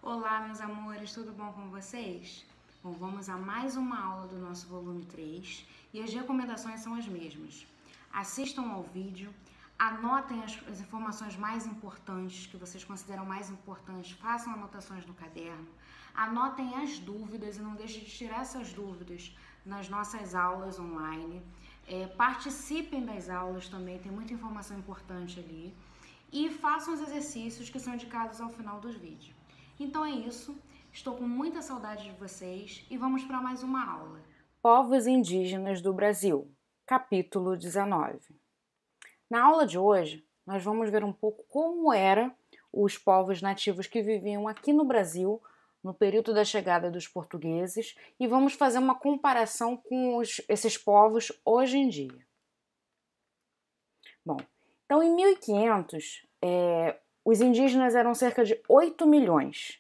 Olá, meus amores, tudo bom com vocês? Bom, vamos a mais uma aula do nosso volume 3 e as recomendações são as mesmas. Assistam ao vídeo, anotem as informações mais importantes que vocês consideram mais importantes, façam anotações no caderno, anotem as dúvidas e não deixem de tirar essas dúvidas nas nossas aulas online. Participem das aulas também, tem muita informação importante ali. E façam os exercícios que são indicados ao final dos vídeos. Então é isso, estou com muita saudade de vocês e vamos para mais uma aula. Povos indígenas do Brasil, capítulo 19. Na aula de hoje, nós vamos ver um pouco como eram os povos nativos que viviam aqui no Brasil no período da chegada dos portugueses e vamos fazer uma comparação com esses povos hoje em dia. Bom, então em 1500, os indígenas eram cerca de 8 milhões.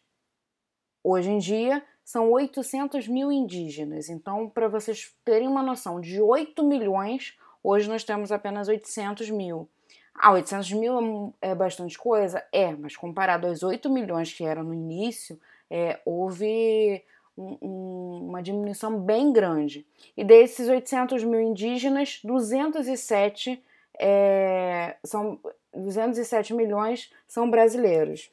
Hoje em dia, são 800 mil indígenas. Então, para vocês terem uma noção, de 8 milhões, hoje nós temos apenas 800 mil. 800 mil é bastante coisa? Mas comparado aos 8 milhões que eram no início, houve uma diminuição bem grande. E desses 800 mil indígenas, 207 milhões são brasileiros.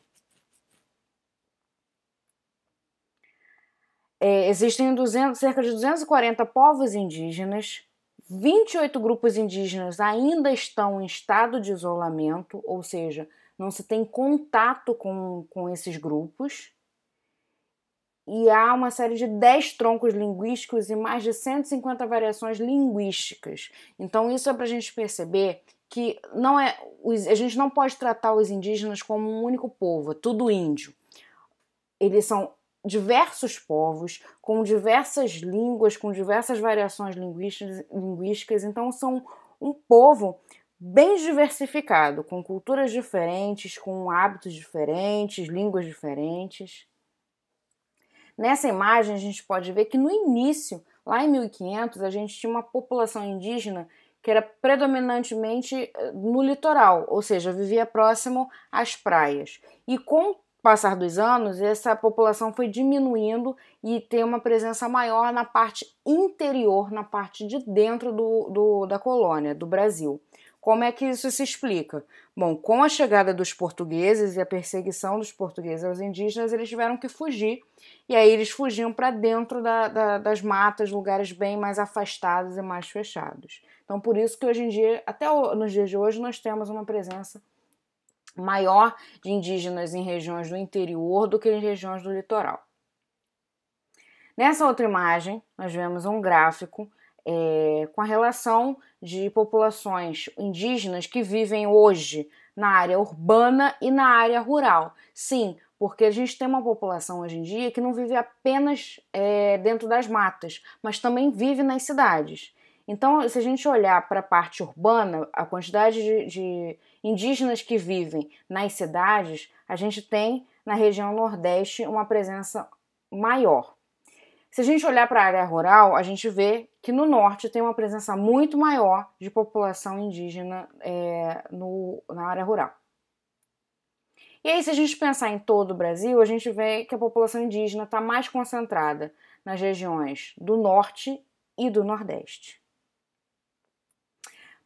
Existem cerca de 240 povos indígenas, 28 grupos indígenas ainda estão em estado de isolamento, ou seja, não se tem contato com esses grupos, e há uma série de 10 troncos linguísticos e mais de 150 variações linguísticas. Então isso é para a gente perceber que a gente não pode tratar os indígenas como um único povo, é tudo índio. Eles são diversos povos, com diversas línguas, com diversas variações linguísticas, então são um povo bem diversificado, com culturas diferentes, com hábitos diferentes, línguas diferentes. Nessa imagem a gente pode ver que no início, lá em 1500, a gente tinha uma população indígena que era predominantemente no litoral, ou seja, vivia próximo às praias. E com passar dos anos, essa população foi diminuindo e tem uma presença maior na parte interior, na parte de dentro da colônia, do Brasil. Como é que isso se explica? Bom, com a chegada dos portugueses e a perseguição dos portugueses aos indígenas, eles tiveram que fugir, e aí eles fugiam para dentro das matas, lugares bem mais afastados e mais fechados. Então, por isso que hoje em dia, até nos dias de hoje, nós temos uma presença maior de indígenas em regiões do interior do que em regiões do litoral. Nessa outra imagem, nós vemos um gráfico com a relação de populações indígenas que vivem hoje na área urbana e na área rural. Sim, porque a gente tem uma população hoje em dia que não vive apenas dentro das matas, mas também vive nas cidades. Então, se a gente olhar para a parte urbana, a quantidade de indígenas que vivem nas cidades, a gente tem na região Nordeste uma presença maior. Se a gente olhar para a área rural, a gente vê que no Norte tem uma presença muito maior de população indígena na área rural. E aí, se a gente pensar em todo o Brasil, a gente vê que a população indígena está mais concentrada nas regiões do Norte e do Nordeste.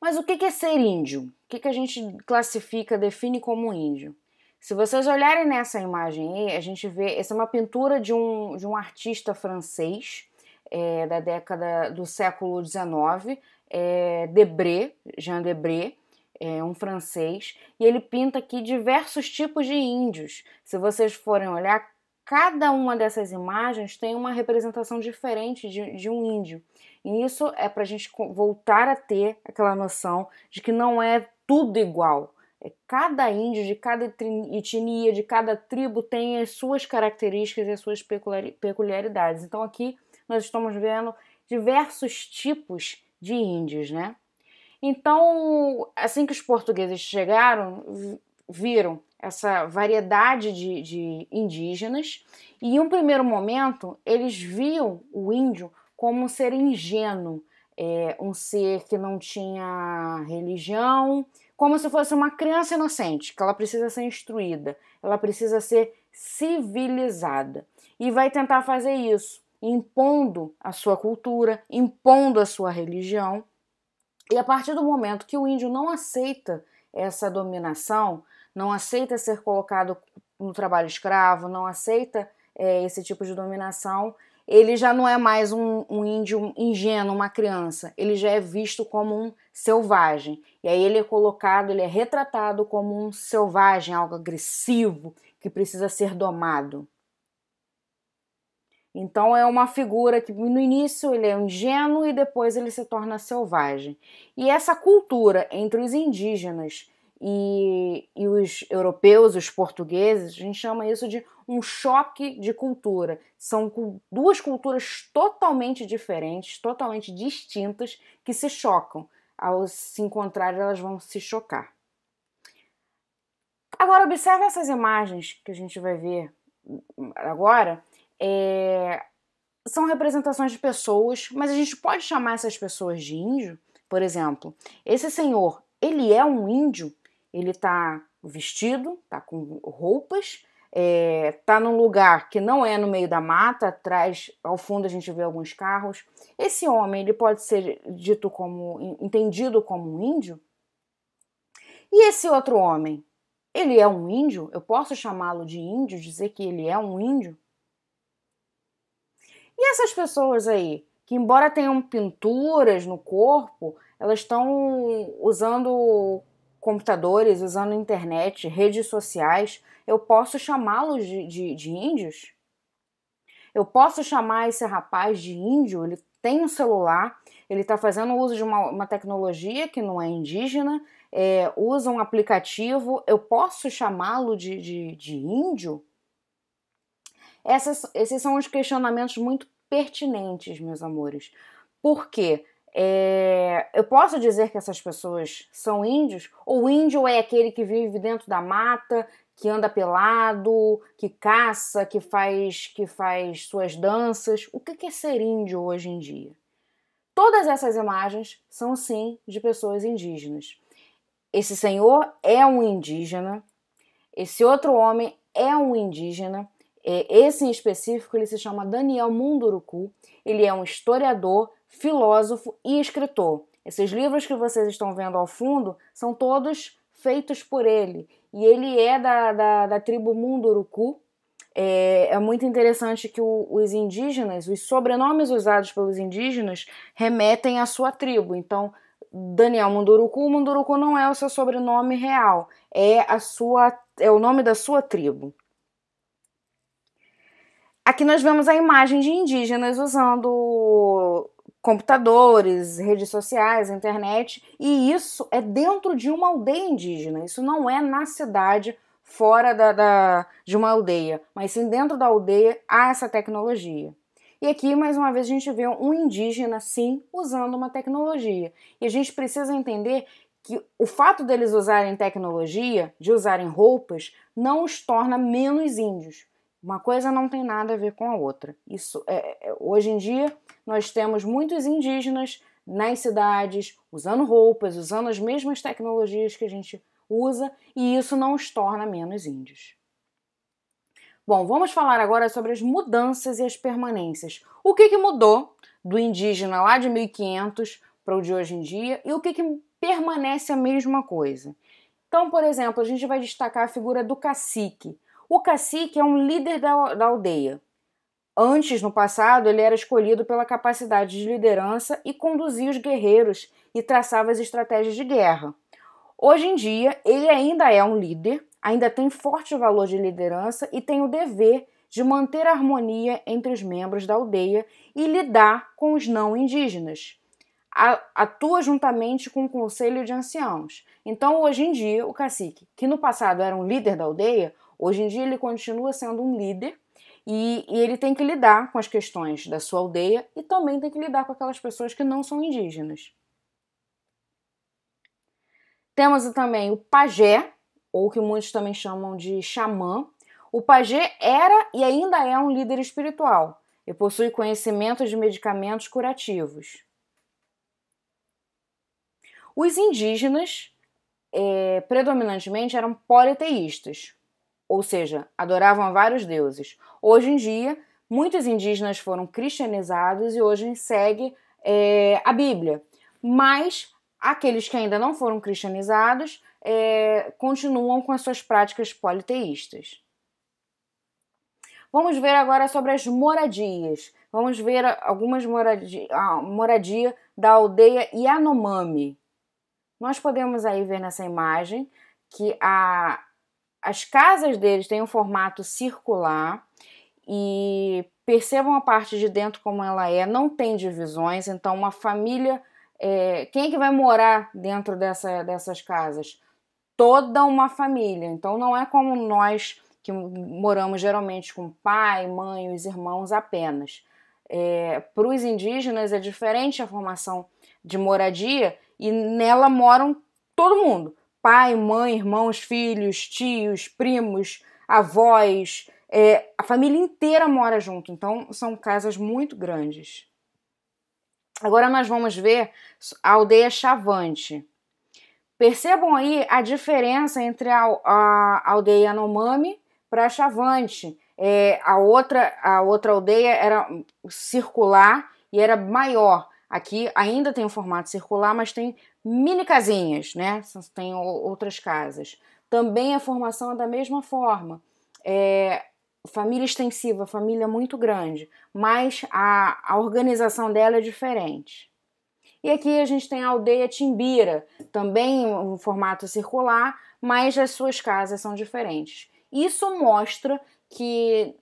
Mas o que é ser índio? O que a gente classifica, define como índio? Se vocês olharem nessa imagem aí, a gente vê, essa é uma pintura de um artista francês da década do século XIX, Debré, Jean Debré, um francês, e ele pinta aqui diversos tipos de índios. Se vocês forem olhar, cada uma dessas imagens tem uma representação diferente de um índio. E isso é para a gente voltar a ter aquela noção de que não é tudo igual. Cada índio, de cada etnia, de cada tribo tem as suas características e as suas peculiaridades. Então aqui nós estamos vendo diversos tipos de índios, né? Então, assim que os portugueses chegaram, viram essa variedade de indígenas e em um primeiro momento eles viam o índio como um ser ingênuo, um ser que não tinha religião, como se fosse uma criança inocente, que ela precisa ser instruída, ela precisa ser civilizada. E vai tentar fazer isso, impondo a sua cultura, impondo a sua religião. E a partir do momento que o índio não aceita essa dominação, não aceita ser colocado no trabalho escravo, não aceita esse tipo de dominação, ele já não é mais um índio ingênuo, uma criança, ele já é visto como um selvagem. E aí ele é colocado, ele é retratado como um selvagem, algo agressivo, que precisa ser domado. Então é uma figura que no início ele é ingênuo e depois ele se torna selvagem. E essa cultura entre os indígenas e os europeus, os portugueses, a gente chama isso de um choque de cultura. São duas culturas totalmente diferentes, totalmente distintas, que se chocam. Ao se encontrar, elas vão se chocar. Agora, observe essas imagens que a gente vai ver agora. São representações de pessoas, mas a gente pode chamar essas pessoas de índio? Por exemplo, esse senhor, ele é um índio? Ele está vestido, está com roupas, está num lugar que não é no meio da mata, atrás, ao fundo a gente vê alguns carros. Esse homem, ele pode ser entendido como um índio? E esse outro homem, ele é um índio? Eu posso chamá-lo de índio, dizer que ele é um índio? E essas pessoas aí, que embora tenham pinturas no corpo, elas estão usando computadores, usando internet, redes sociais, eu posso chamá-los de índios? Eu posso chamar esse rapaz de índio? Ele tem um celular, ele está fazendo uso de uma tecnologia que não é indígena, usa um aplicativo, eu posso chamá-lo de índio? Esses são os questionamentos muito pertinentes, meus amores. Por quê? Eu posso dizer que essas pessoas são índios? Ou o índio é aquele que vive dentro da mata, que anda pelado, que caça, que faz suas danças? O que é ser índio hoje em dia? Todas essas imagens são, sim, de pessoas indígenas. Esse senhor é um indígena, esse outro homem é um indígena. Esse em específico, ele se chama Daniel Munduruku, ele é um historiador, filósofo e escritor. Esses livros que vocês estão vendo ao fundo são todos feitos por ele, e ele é da tribo Munduruku. É muito interessante que os indígenas, os sobrenomes usados pelos indígenas remetem à sua tribo. Então, Daniel Munduruku, Munduruku não é o seu sobrenome real, é o nome da sua tribo. Aqui nós vemos a imagem de indígenas usando computadores, redes sociais, internet, e isso é dentro de uma aldeia indígena, isso não é na cidade fora de uma aldeia, mas sim dentro da aldeia há essa tecnologia. E aqui, mais uma vez, a gente vê um indígena, sim, usando uma tecnologia. E a gente precisa entender que o fato deles usarem tecnologia, de usarem roupas, não os torna menos índios. Uma coisa não tem nada a ver com a outra. Hoje em dia, nós temos muitos indígenas nas cidades, usando roupas, usando as mesmas tecnologias que a gente usa, e isso não os torna menos índios. Bom, vamos falar agora sobre as mudanças e as permanências. O que mudou do indígena lá de 1500 para o de hoje em dia e o que permanece a mesma coisa? Então, por exemplo, a gente vai destacar a figura do cacique. O cacique é um líder da aldeia. Antes, no passado, ele era escolhido pela capacidade de liderança e conduzia os guerreiros e traçava as estratégias de guerra. Hoje em dia, ele ainda é um líder, ainda tem forte valor de liderança e tem o dever de manter a harmonia entre os membros da aldeia e lidar com os não indígenas. Atua juntamente com o conselho de anciãos. Então, hoje em dia, o cacique, que no passado era um líder da aldeia, hoje em dia ele continua sendo um líder e ele tem que lidar com as questões da sua aldeia e também tem que lidar com aquelas pessoas que não são indígenas. Temos também o pajé, ou que muitos também chamam de xamã. O pajé era e ainda é um líder espiritual e possui conhecimento de medicamentos curativos. Os indígenas, predominantemente, eram politeístas. ou seja, adoravam a vários deuses. Hoje em dia, muitos indígenas foram cristianizados e hoje seguem a Bíblia, mas aqueles que ainda não foram cristianizados continuam com as suas práticas politeístas. Vamos ver agora sobre as moradias. Vamos ver algumas moradia da aldeia Yanomami. Nós podemos aí ver nessa imagem que as casas deles têm um formato circular e percebam a parte de dentro como ela não tem divisões, então uma família, quem é que vai morar dentro dessas casas? Toda uma família, então não é como nós que moramos geralmente com pai, mãe e os irmãos apenas. Para os indígenas é diferente a formação de moradia e nela moram todo mundo. Pai, mãe, irmãos, filhos, tios, primos, avós, a família inteira mora junto, então são casas muito grandes. Agora nós vamos ver a aldeia Chavante. Percebam aí a diferença entre a aldeia Yanomami para Chavante. A outra aldeia era circular e era maior. Aqui ainda tem um formato circular, mas tem mini casinhas, né? Tem outras casas. Também a formação é da mesma forma. Família extensiva, família muito grande, mas a organização dela é diferente. E aqui a gente tem a aldeia Timbira, também um formato circular, mas as suas casas são diferentes. Isso mostra que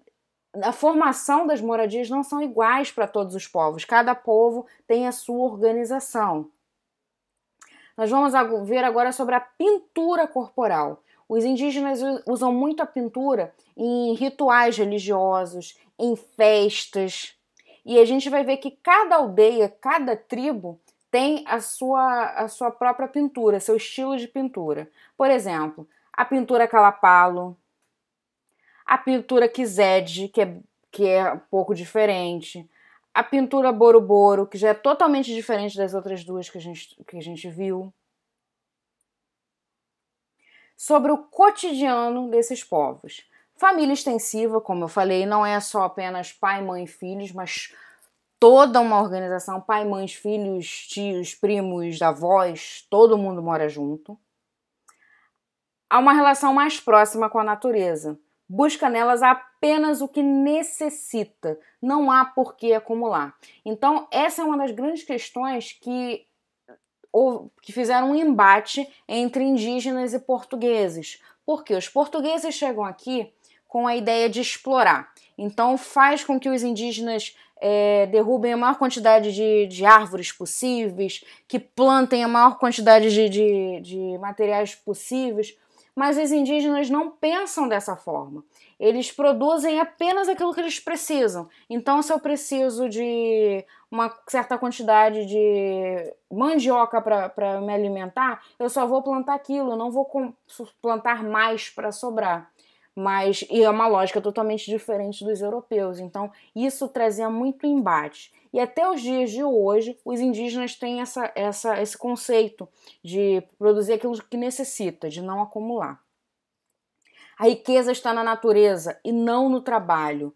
a formação das moradias não são iguais para todos os povos. Cada povo tem a sua organização. Nós vamos ver agora sobre a pintura corporal. Os indígenas usam muito a pintura em rituais religiosos, em festas. E a gente vai ver que cada aldeia, cada tribo tem a sua própria pintura, seu estilo de pintura. Por exemplo, a pintura Kalapalo, a pintura Kized, que é um pouco diferente, a pintura Boro-Boro, que já é totalmente diferente das outras duas que a gente viu. Sobre o cotidiano desses povos. Família extensiva, como eu falei, não é só apenas pai, mãe e filhos, mas toda uma organização, pai, mãe, filhos, tios, primos, avós, todo mundo mora junto. Há uma relação mais próxima com a natureza. Busca nelas apenas o que necessita, não há por que acumular. Então, essa é uma das grandes questões que fizeram um embate entre indígenas e portugueses. Porque os portugueses chegam aqui com a ideia de explorar. Então, faz com que os indígenas derrubem a maior quantidade de árvores possíveis, que plantem a maior quantidade de materiais possíveis, mas os indígenas não pensam dessa forma. Eles produzem apenas aquilo que eles precisam. Então, se eu preciso de uma certa quantidade de mandioca para me alimentar, eu só vou plantar aquilo, não vou plantar mais para sobrar. E é uma lógica totalmente diferente dos europeus. Então, isso trazia muito embate. E até os dias de hoje, os indígenas têm esse conceito de produzir aquilo que necessita, de não acumular. A riqueza está na natureza e não no trabalho.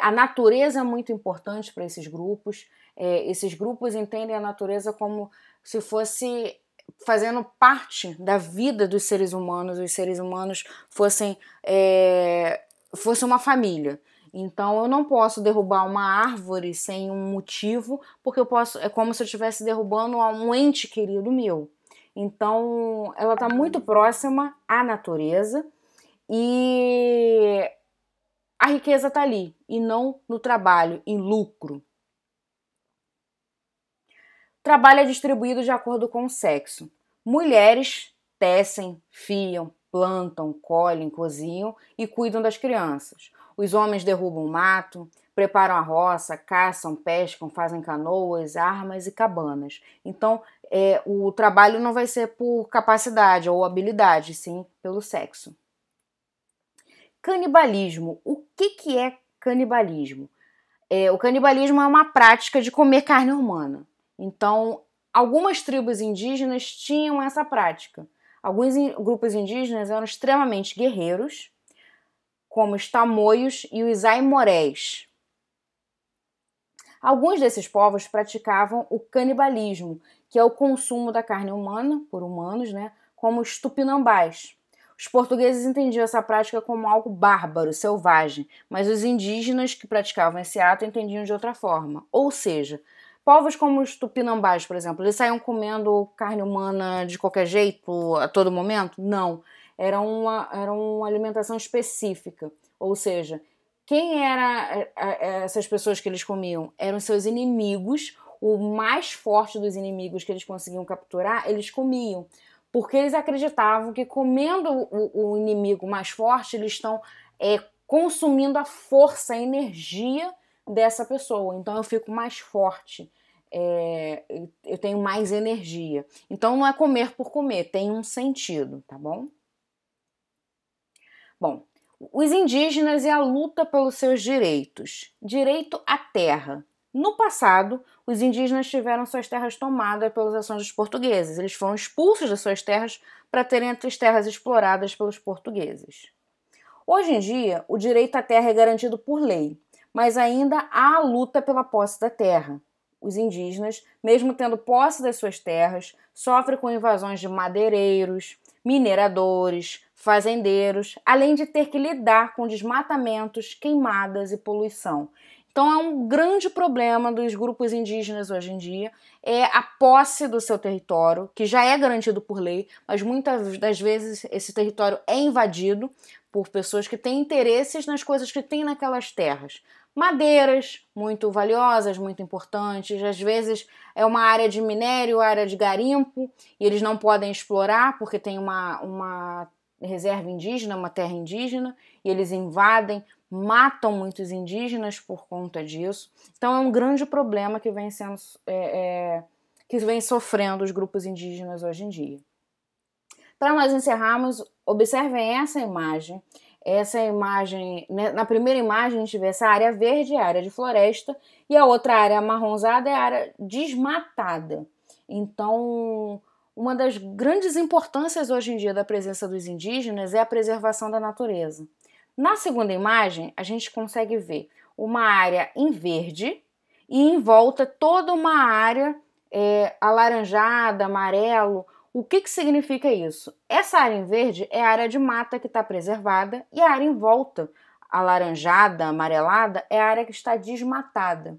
A natureza é muito importante para esses grupos. Esses grupos entendem a natureza como se fosse fazendo parte da vida dos seres humanos, os seres humanos fossem uma família. Então eu não posso derrubar uma árvore sem um motivo, porque é como se eu estivesse derrubando um ente querido meu. Então ela está muito próxima à natureza e a riqueza está ali, e não no trabalho, em lucro. O trabalho é distribuído de acordo com o sexo. Mulheres tecem, fiam, plantam, colhem, cozinham e cuidam das crianças. Os homens derrubam o mato, preparam a roça, caçam, pescam, fazem canoas, armas e cabanas. Então, o trabalho não vai ser por capacidade ou habilidade, sim pelo sexo. Canibalismo. O que é canibalismo? O canibalismo é uma prática de comer carne humana. Então, algumas tribos indígenas tinham essa prática. Alguns grupos indígenas eram extremamente guerreiros, como os tamoios e os aimorés. Alguns desses povos praticavam o canibalismo, que é o consumo da carne humana por humanos, né, como os tupinambás. Os portugueses entendiam essa prática como algo bárbaro, selvagem, mas os indígenas que praticavam esse ato entendiam de outra forma. Ou seja, povos como os tupinambás, por exemplo, eles saíam comendo carne humana de qualquer jeito, a todo momento? Não. Era uma alimentação específica. Ou seja, quem eram essas pessoas que eles comiam? Eram seus inimigos, o mais forte dos inimigos que eles conseguiam capturar, eles comiam. Porque eles acreditavam que comendo o inimigo mais forte, eles estão consumindo a força, a energia dessa pessoa. Então eu fico mais forte, eu tenho mais energia. Então não é comer por comer, tem um sentido, tá bom? Bom, os indígenas e a luta pelos seus direitos. Direito à terra. No passado, os indígenas tiveram suas terras tomadas pelas ações dos portugueses. Eles foram expulsos das suas terras para terem as terras exploradas pelos portugueses. Hoje em dia, o direito à terra é garantido por lei, mas ainda há a luta pela posse da terra. Os indígenas, mesmo tendo posse das suas terras, sofrem com invasões de madeireiros, mineradores, fazendeiros, além de ter que lidar com desmatamentos, queimadas e poluição. Então é um grande problema dos grupos indígenas hoje em dia, é a posse do seu território, que já é garantido por lei, mas muitas das vezes esse território é invadido por pessoas que têm interesses nas coisas que tem naquelas terras. Madeiras muito valiosas, muito importantes, às vezes é uma área de minério, área de garimpo, e eles não podem explorar porque tem uma reserva indígena, uma terra indígena, e eles invadem, matam muitos indígenas por conta disso. Então é um grande problema que vem sofrendo os grupos indígenas hoje em dia. Para nós encerrarmos, observem essa imagem. Essa imagem, na primeira imagem a gente vê essa área verde, a área de floresta, e a outra área amarronzada é a área desmatada. Então, uma das grandes importâncias hoje em dia da presença dos indígenas é a preservação da natureza. Na segunda imagem, a gente consegue ver uma área em verde e em volta toda uma área alaranjada, amarelo. O que significa isso? Essa área em verde é a área de mata que está preservada e a área em volta, alaranjada, amarelada, é a área que está desmatada.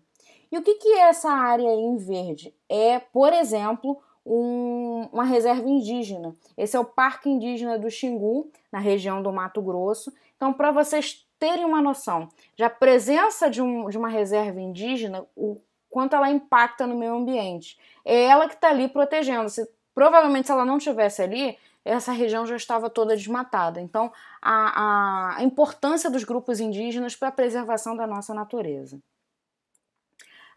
E o que é essa área em verde? É, por exemplo, uma reserva indígena. Esse é o Parque Indígena do Xingu, na região do Mato Grosso. Então, para vocês terem uma noção de a presença de uma reserva indígena, o quanto ela impacta no meio ambiente. É ela que está ali protegendo. Provavelmente, se ela não estivesse ali, essa região já estava toda desmatada. Então, a importância dos grupos indígenas para a preservação da nossa natureza.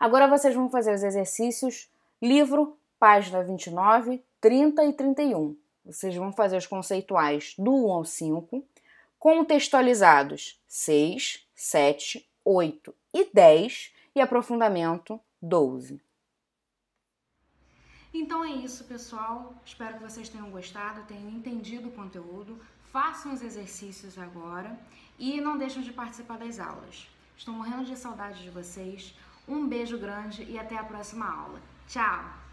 Agora vocês vão fazer os exercícios, livro, página 29, 30 e 31. Vocês vão fazer os conceituais do 1 ao 5, contextualizados 6, 7, 8 e 10 e aprofundamento 12. Então é isso, pessoal. Espero que vocês tenham gostado, tenham entendido o conteúdo. Façam os exercícios agora e não deixem de participar das aulas. Estou morrendo de saudade de vocês. Um beijo grande e até a próxima aula. Tchau!